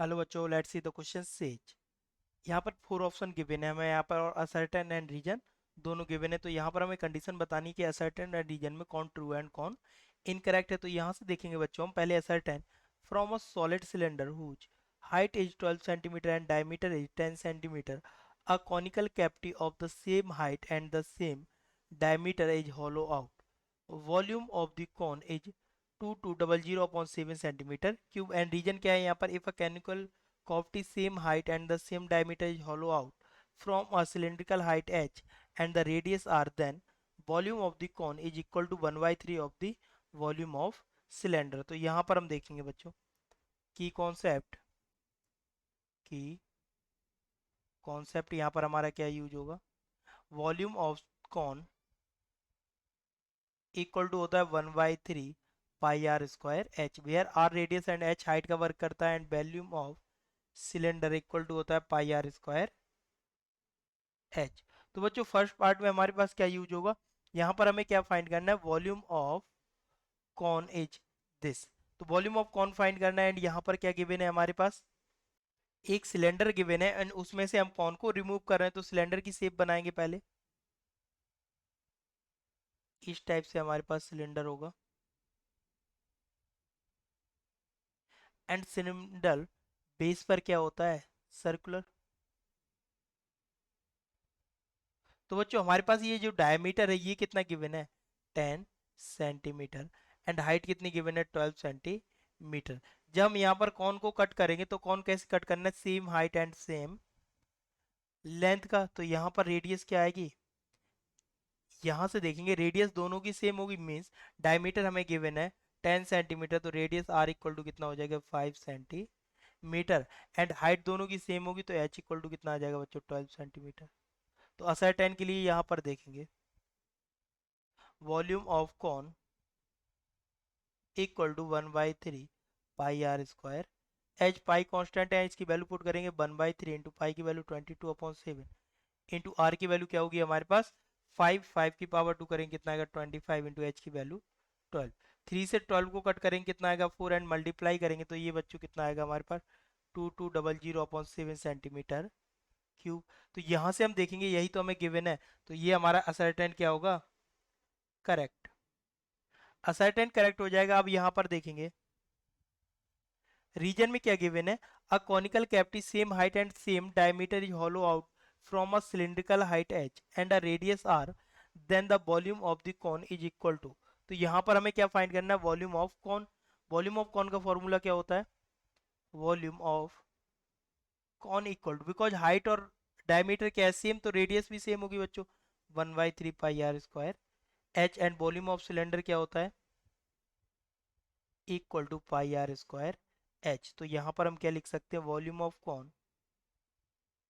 Hello बच्चों, let's see the question says. यहाँ पर फोर ऑप्शन गिवन है हमें यहाँ पर, और असर्टेन एंड रीजन दोनों गिवन है। तो यहाँ पर हमें कंडीशन बतानी कि असर्टेन एंड रीजन में कौन ट्रू है एंड कौन इनकरेक्ट है। तो यहाँ से देखेंगे बच्चों, हम पहले ascertain from a solid cylinder whose height is 12 centimetre and diameter is 10 centimetre, a conical cavity of the same height and the same diameter is hollow out. Volume of the cone is 2200/7 centimeter cube and region क्या है यहाँ पर, if a conical cavity same height and the same diameter is hollow out from a cylindrical height h and the radius r, then volume of the cone is equal to 1/3 of the volume of cylinder। तो यहाँ पर हम देखेंगे बच्चों की concept यहाँ पर हमारा क्या यूज होगा। Volume of cone equal to होता है 1/3 pi are square H, where R radius and H height का वर्क करता है, and volume of cylinder equal to होता है पाई आर स्क्वायर एच। तो बच्चों फर्स्ट पार्ट में हमारे पास क्या यूज होगा, यहाँ पर हमें क्या फाइंड करना है, volume of cone is this. तो वॉल्यूम ऑफ कॉन फाइंड करना है, एंड यहाँ पर क्या गिवन है हमारे पास, एक सिलेंडर गिवन है एंड उसमें से हम कॉन को रिमूव कर रहे हैं। तो सिलेंडर की शेप बनाएंगे पहले, इस टाइप से हमारे पास सिलेंडर होगा एंड सिलेंडर बेस पर क्या होता है, सर्कुलर। तो बच्चों हमारे पास ये जो डायमीटर है ये कितना गिवन है, 10 सेंटीमीटर, एंड हाइट कितनी गिवन है, 12 सेंटीमीटर। जब हम यहाँ पर कौन को कट करेंगे तो कौन कैसे कट करना है, same height and same length का। तो यहाँ पर रेडियस क्या आएगी, यहाँ से देखेंगे रेडियस दोनों की सेम होगी, मीन्स डायमीटर हमें गिवन है 10 सेंटीमीटर, तो रेडियस आर इक्वल टू कितना हो जाएगा, 5 सेंटीमीटर, एंड हाइट दोनों की सेम होगी तो एच इक्वल टू कितना आ जाएगा बच्चों, 12 सेंटीमीटर। तो असर्टेन के लिए यहाँ पर देखेंगे volume of cone equal to 1/3 pi are square h, pi constant है, इसकी वैल्यू पुट करेंगे 1/3 इंटू पाई की वैल्यू 22/7 इंटू आर की वैल्यू क्या होगी हमारे पास 5, 5 की पावर 2 करेंगे कितना आएगा 25 इंटू एच की वैल्यू 12। 3 से 12 को कट करेंगे कितना आएगा 4, एंड मल्टीप्लाई करेंगे तो ये बच्चों कितना आएगा हमारे पास 2200/7 सेंटीमीटर क्यूब। तो यहाँ से हम देखेंगे यही तो हमें गिवन है, तो ये हमारा असर्टेन क्या होगा, करेक्ट। असर्टेन करेक्ट हो जाएगा। अब यहाँ पर देखेंगे रीजन में क्या गिवन है, a conical cavity same height and same diameter is hollow out from a cylindrical height h and a radius r, then the volume of the cone is equal to. तो यहाँ पर हमें क्या find करना है, volume of cone. Volume of cone का formula क्या होता है, volume of cone equal to, because height और डायमीटर क्या है सेम, तो रेडियस भी सेम होगी बच्चों, 1/3 pi are square H, and volume of cylinder क्या होता है, equal to pi are square H. तो यहाँ पर हम क्या लिख सकते हैं, volume of cone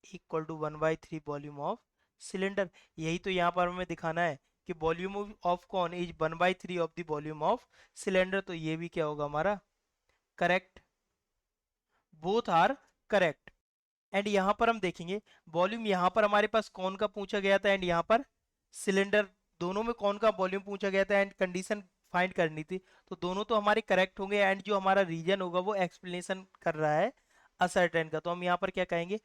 equal to 1/3 volume of cylinder. यही तो यहाँ पर हमें दिखाना है कि volume of cone is 1/3 of the volume of cylinder. तो ये भी क्या होगा हमारा, correct, both are correct. And यहाँ पर हम देखेंगे वॉल्यूम, यहाँ पर हमारे पास कौन का पूछा गया था एंड यहाँ पर सिलेंडर, दोनों में कौन का वॉल्यूम पूछा गया था एंड कंडीशन फाइंड करनी थी। तो दोनों तो हमारे करेक्ट होंगे, एंड जो हमारा रीजन होगा वो एक्सप्लेनेशन कर रहा है असर्टेन का। तो हम यहाँ पर क्या कहेंगे,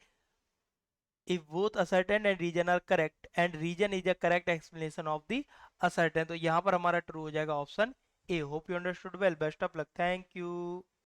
if both ascertain and region are correct and region is a correct explanation of the ascertain, तो यहाँ पर हमारा ट्रू हो जाएगा option A. Hope you understood well, best of luck, thank you.